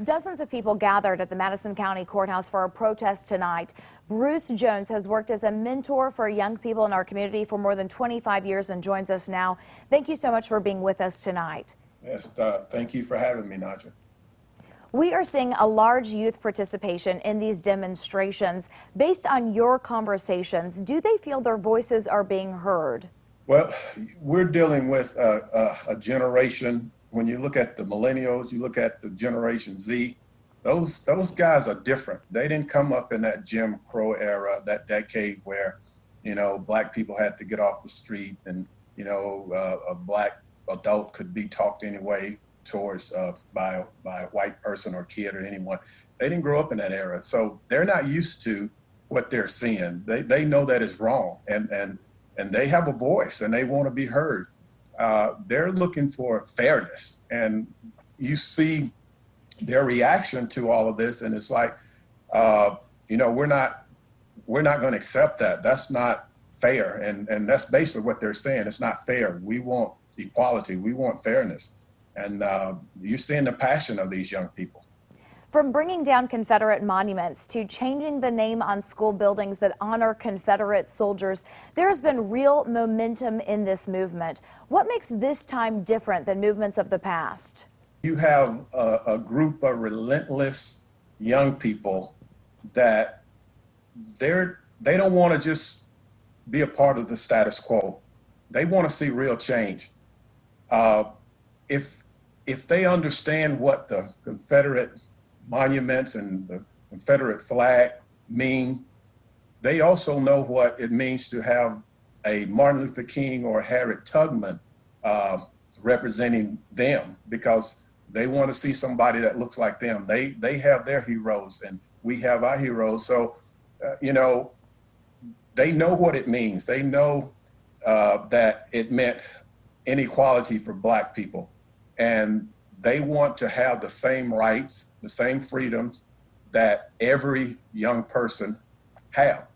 Dozens of people gathered at the Madison County Courthouse for a protest tonight. Bruce Jones has worked as a mentor for young people in our community for more than 25 years and joins us now. Thank you so much for being with us tonight. Yes, thank you for having me, Nadja. We are seeing a large youth participation in these demonstrations. Based on your conversations, do they feel their voices are being heard? Well, we're dealing with a generation. When you look at the millennials, you look at the Generation Z, those guys are different. They didn't come up in that Jim Crow era, that decade where, black people had to get off the street and, a black adult could be talked anyway towards by a white person or kid or anyone. They didn't grow up in that era. So they're not used to what they're seeing. They know that is wrong and they have a voice and they want to be heard. They're looking for fairness, and you see their reaction to all of this, and it's like, we're not going to accept that. That's not fair, and that's basically what they're saying. It's not fair. We want equality. We want fairness, and you're seeing the passion of these young people. From bringing down Confederate monuments to changing the name on school buildings that honor Confederate soldiers, there has been real momentum in this movement. What makes this time different than movements of the past? You have a group of relentless young people that they don't want to just be a part of the status quo. They want to see real change. If they understand what the Confederate monuments and the Confederate flag mean, they also know what it means to have a Martin Luther King or Harriet Tubman representing them, because they want to see somebody that looks like them. They have their heroes and we have our heroes. So, they know what it means. They know that it meant inequality for black people. And they want to have the same rights, the same freedoms that every young person have.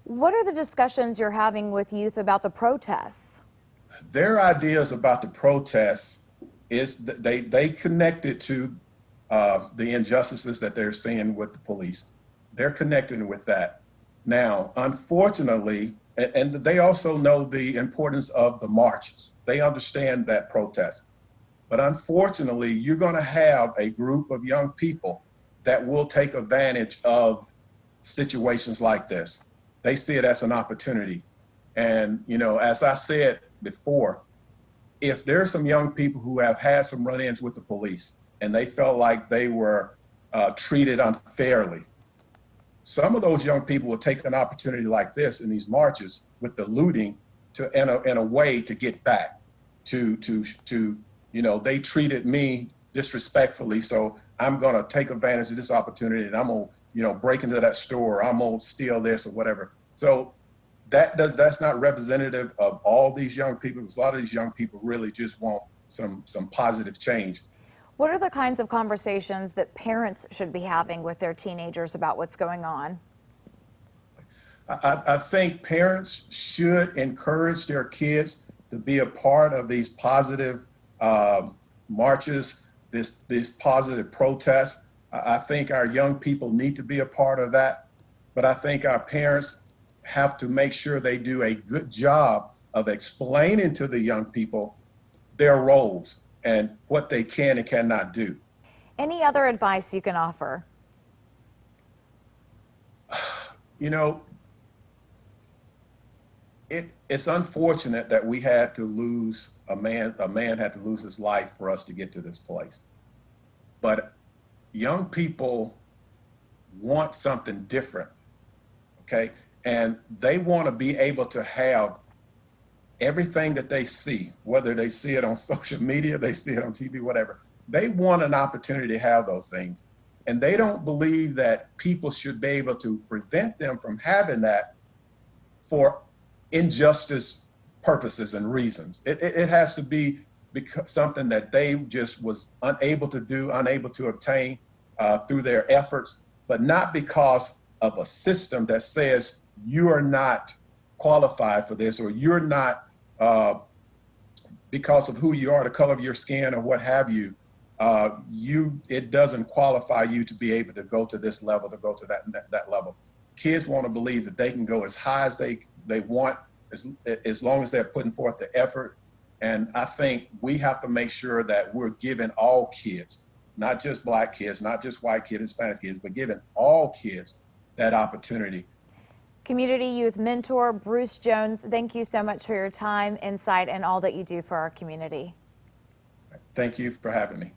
What are the discussions you're having with youth about the protests? Their ideas about the protests is that they connect it to the injustices that they're seeing with the police. They're connecting with that. Now, unfortunately, and they also know the importance of the marches. They understand that protest. But unfortunately, you're going to have a group of young people that will take advantage of situations like this. They see it as an opportunity. And, as I said before, if there's some young people who have had some run-ins with the police and they felt like they were treated unfairly, some of those young people will take an opportunity like this in these marches with the looting in a way to get back to they treated me disrespectfully, so I'm going to take advantage of this opportunity and I'm going to, break into that store, or I'm going to steal this or whatever. So that's not representative of all these young people. Because a lot of these young people really just want some positive change. What are the kinds of conversations that parents should be having with their teenagers about what's going on? I think parents should encourage their kids to be a part of these positive marches, this positive protest. I think our young people need to be a part of that, but I think our parents have to make sure they do a good job of explaining to the young people their roles and what they can and cannot do. Any other advice you can offer? It's unfortunate that we had to lose a man had to lose his life for us to get to this place. But young people want something different, okay? And they want to be able to have everything that they see, whether they see it on social media, they see it on TV, whatever. They want an opportunity to have those things. And they don't believe that people should be able to prevent them from having that for injustice purposes and reasons. It has to be because something that they just was unable to do, unable to obtain through their efforts, but not because of a system that says you are not qualified for this, or you're not, because of who you are, the color of your skin or what have you, it doesn't qualify you to be able to go to this level, to go to that level. Kids want to believe that they can go as high as they want, as long as they're putting forth the effort. And I think we have to make sure that we're giving all kids, not just Black kids, not just white kids, Hispanic kids, but giving all kids that opportunity. Community youth mentor Bruce Jones, thank you so much for your time, insight, and all that you do for our community. Thank you for having me.